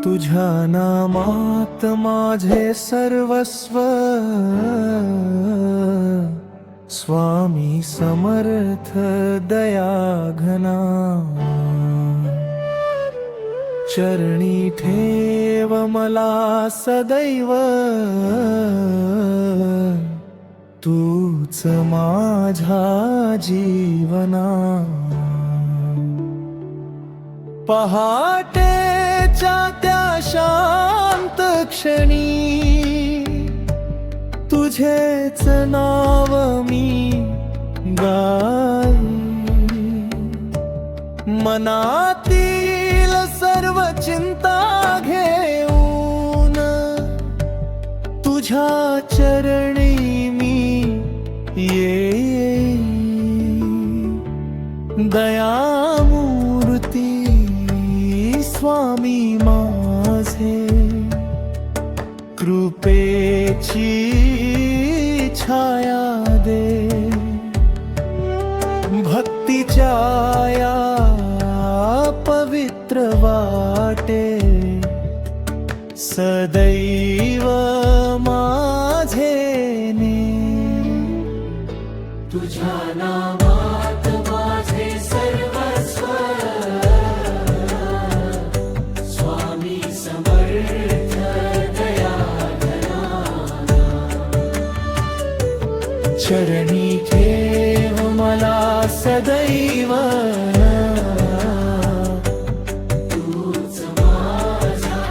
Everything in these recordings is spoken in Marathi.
तुझ्या नामात माझे सर्वस्व, स्वामी समर्थ दया घना। चरणी ठेव मला सदैव, तूच माझ्या जीवना। पहाटेच्या त्या शांत क्षणी तुझेच नाव मी गाई। मनातील सर्व चिंता घेऊन तुझ्या चरणी मी येई। दयामूर्ती स्वामी माझे, कृपेची छाया दे। भक्तीच्या या पवित्र वाटे सदैव माझे ने। तुझ्या नामात माझे सर्वस्व, स्वामी समर्थ दया घना। चरणी ठेव मला सदैव, तूच माझ्या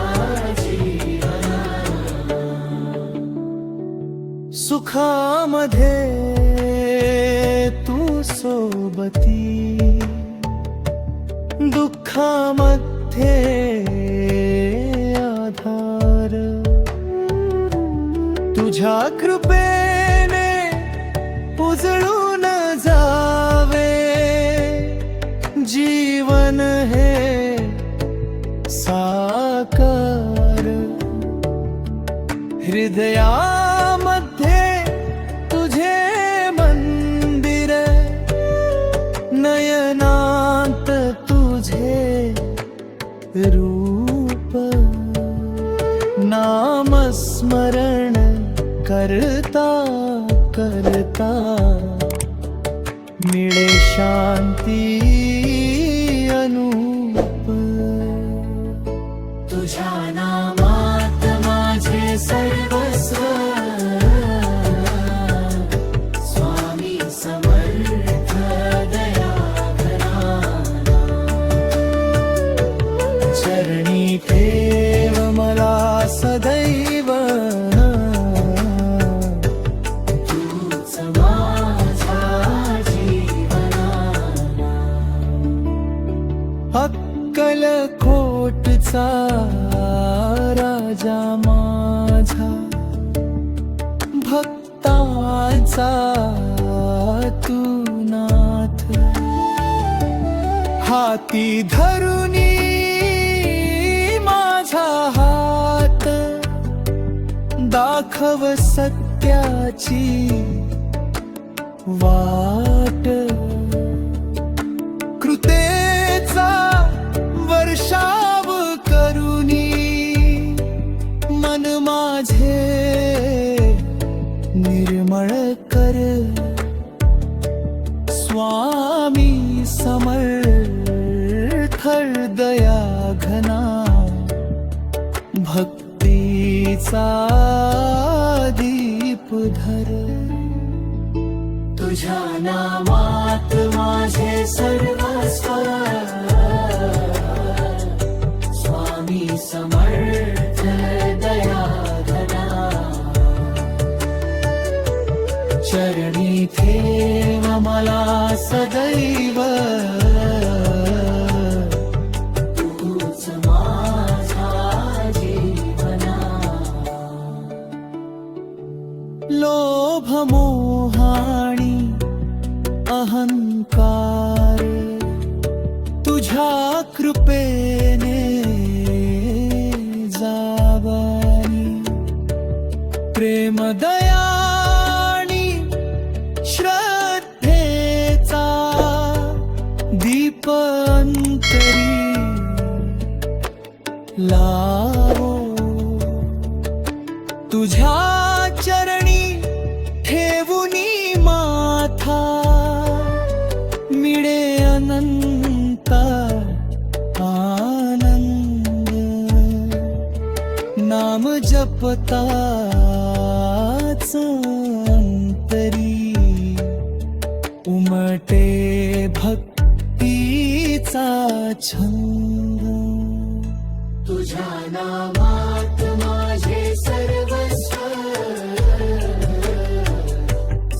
जीवना। सुखामध्ये तू सोबती, दुःखामध्ये आधार। तुझ्या कृपेने उजळून जावे जीवन हे साकार। हृदयामध्ये तुझे मंदिर, नयनांत तुझे रूप। नामस्मरण करता करता मिळे शांती अनूप। तुझ्या नामात माझे सर्वस्व, स्वामी समर्थ दया घना। चरणी ठेव मला सदैव, तूच माझ्या जीवना। अक्कलकोटचा राजा माझा, भक्तांचा तू नाथ। हाती धरुनी माझा हात, दाखव सत्याची वाट। कृपेचा वर्षाव करुनी मन माझे निर्मळ कर। स्वामी समर्थ दया घना, भक्तीचा दीप धर। तुझ्या नामात माझे सर्वस्व, स्वामी समर्थ दया घना। चरणी ठेव मला सदैव, तूच माझ्या जीवना। लोभ मोहाणी अहंकार तुझ्या कृपेने जावानी। प्रेम दयानी श्रद्धेचा दीप अंतरी लावो तुझ्या चरणी ठेवुनी माथा मिळे अनंत आनंद नाम जपताच अंतरी उमटे भक्तीचा छंद तुझ्या नामात माझे सर्वस्व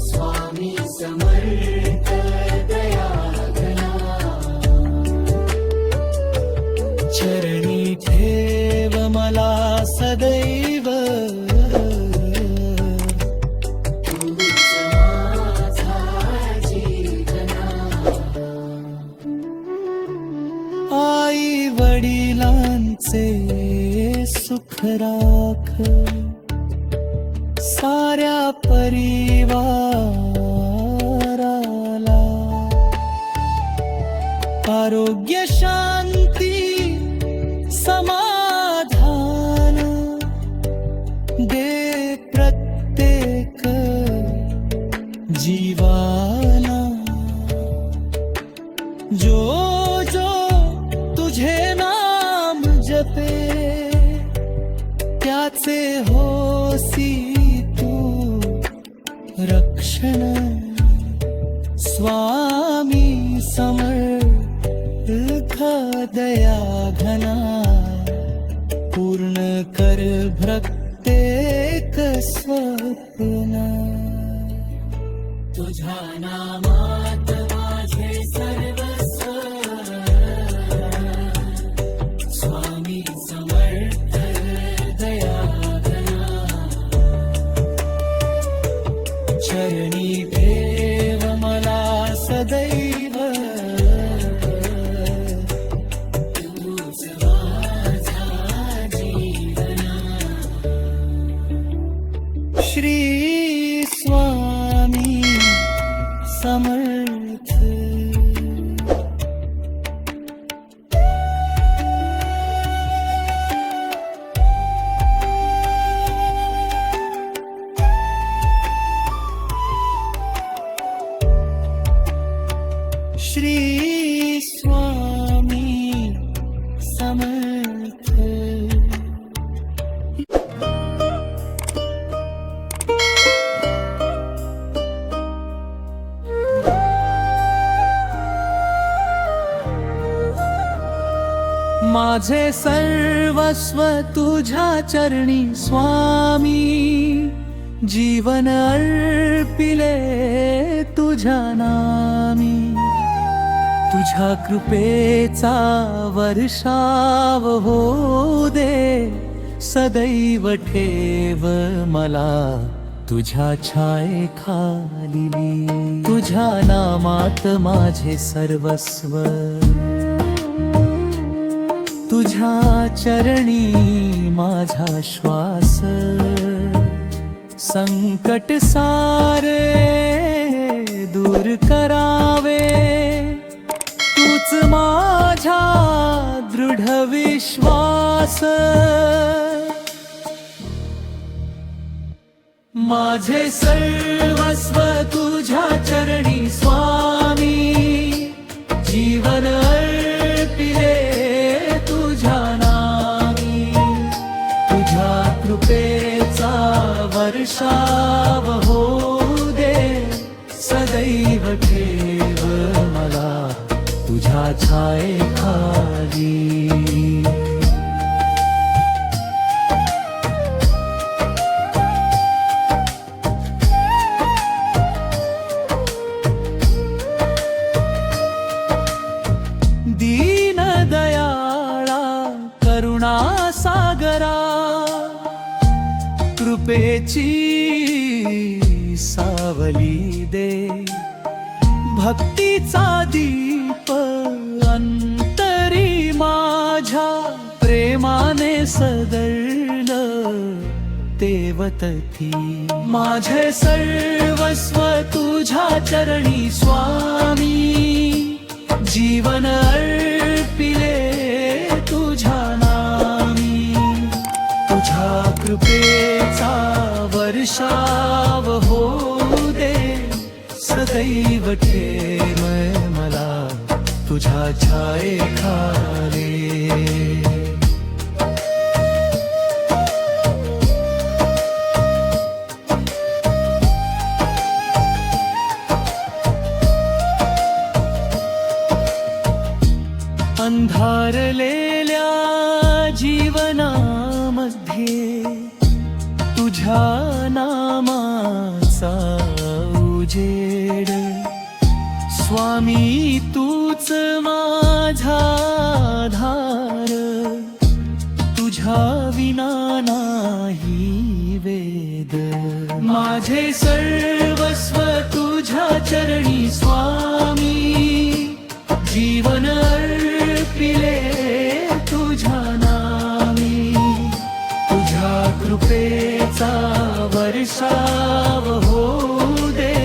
स्वामी समर्थ दयाघना चरणी ठेव मला सदैव तूच माझा जीवना आई वडिलांचे सुख राख साऱ्या परिवाराला आरोग्य शांती समाधान दे प्रत्येक जीवाला जो जो तुझे नाम जपे त्याचे होसी तू रक्षण स्वामी समर्थ दया घना पूर्ण कर प्रत्येक स्वप्न तुझ्या नामात माझे सर्वस्व स्वामी समर्थ दयाघना चरणी ठेव मला सदैव तूच माझा जीवना श्री स्वामी समर्थ श्री स्वामी समर्थ माझे सर्वस्व तुझ्या चरणी स्वामी जीवन अर्पिले तुझ्या नामी तुझ्या कृपेचा वर्षाव हो दे सदैव ठेव मला तुझ्या छायेखाली तुझ्या नामात माझे सर्वस्व तुझ्या चरणी माझा श्वास संकट सारे दूर करावे तूच माझा दृढ विश्वास माझे सर्वस्व तुझ्या चरणी स्वामी जीवन अर्पिले तुझ्या नामी तुझ्या कृपेचा वर्षाव होऊ दे सदैव ठेव मला तुझ्या छायेखाली दीन दयाळा करुणा सागरा कृपेची सावली दे भक्तीचा दीप अंतरी माझ्या प्रेमाने सदळलं तेवतथी माझे सर्वस्व तुझ्या चरणी स्वामी जीवन अर्पिले तुझ्या नामी वर्षाव होऊ दे, सदैव ठेव मला तुझ्या छायेखाली. अंधारलेल्या जीवनामध्ये तुझ्या नामाचा उजेड, स्वामी तूच माझा आधार, तुझ्या विना नाही वेद. माझे सर्वस्व तुझ्या चरणी स्वामी, जीवन अर्पिले तुझ्या नामी. तुझ्या कृपेचा वर्षाव होऊ दे,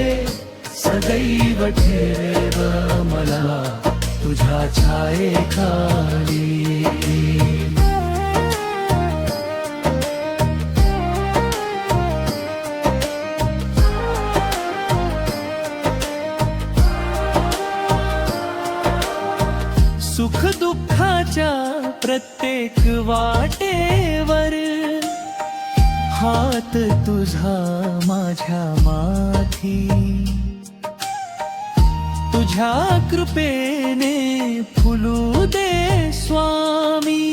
सदैव ठेव मला तुझ्या छायेखाली. सुख दुःखाच्या प्रत्येक वाटेवर हात तुझा माझ्या माथी. तुझ्या कृपेने फुलू दे स्वामी,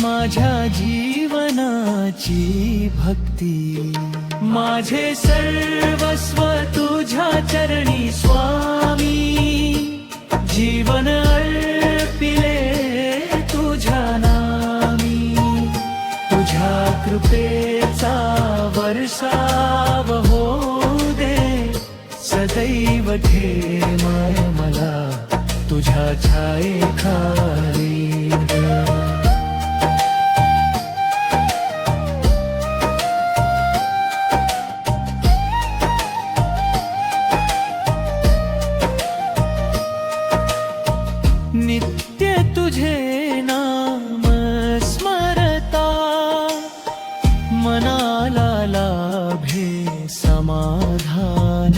माझ्या जीवनाची भक्ती. माझे सर्वस्व तुझ्या चरणी स्वामी, जीवन अर्पिले तुझ्या नामी. तुझ्या कृपेचा वर्षाव होऊ दे, सदैव ठेव मला तुझ्या छायेखाली. नित्य तुझे नाम स्मरता, मनाला लाभे समाधान.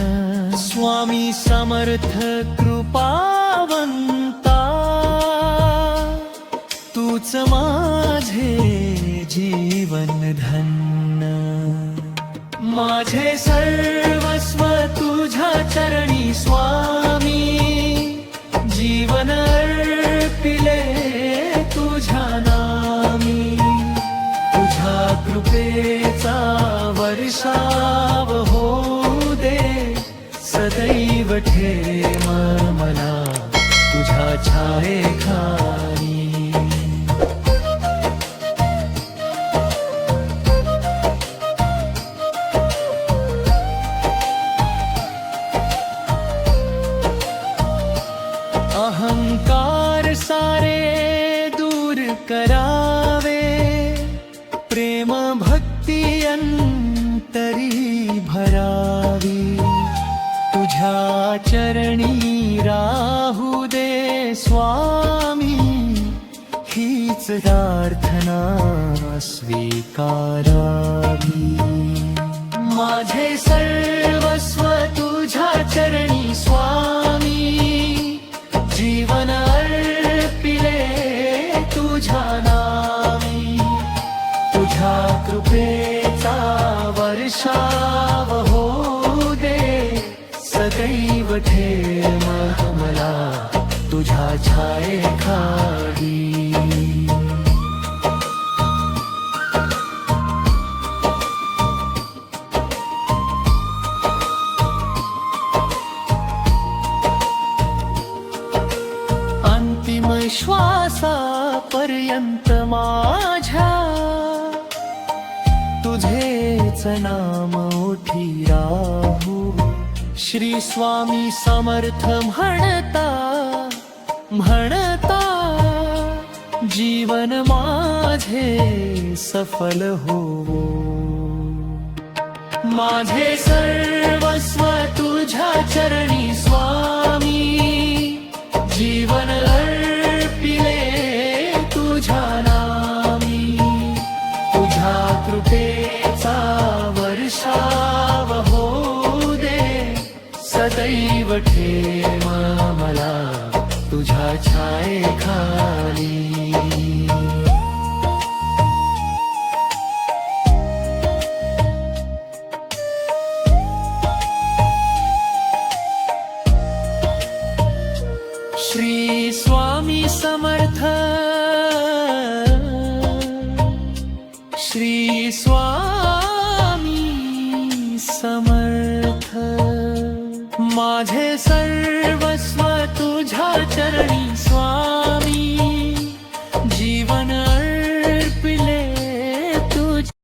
स्वामी समर्थ कृपावंता, तूच माझे जीवन धन्य. माझे सर्वस्व तुझ्या चरणी स्वामी, जीवन अर्पिले तुझ्या नामी. तुझ्या कृपेचा वर्षाव होऊ दे, सदैव ठेव मला तुझ्या छायेखाली. अहंकार सारे दूर करावे, प्रेम भक्ती अंतरी भरावी. तुझ्या चरणी राहू दे स्वामी, हीच प्रार्थना स्वीकारावी. माझे सर्वस्व तुझ्या चरणी स्वामी, जीवन अर्पिले तुझ्या नामी. तुझ्या कृपेचा वर्षाव होऊ दे, सदैव ठेव मला तुझ्या छायेखाली. अंतिम श्वासापर्यंत माझ्या तुझेच नाम ओठी राहू. श्री स्वामी समर्थ म्हणता म्हणता, जीवन माझे सफल होवो. माझे सर्वस्व तुझ्या चरणी स्वामी, जीवन अर्पिले तुझ्या नामी. तुझ्या कृपेचा वर्ष ठेव मला तुझ्या छायेखाली. श्री स्वामी समर्थ, श्री स्वामी समर्थ. माझे सर्व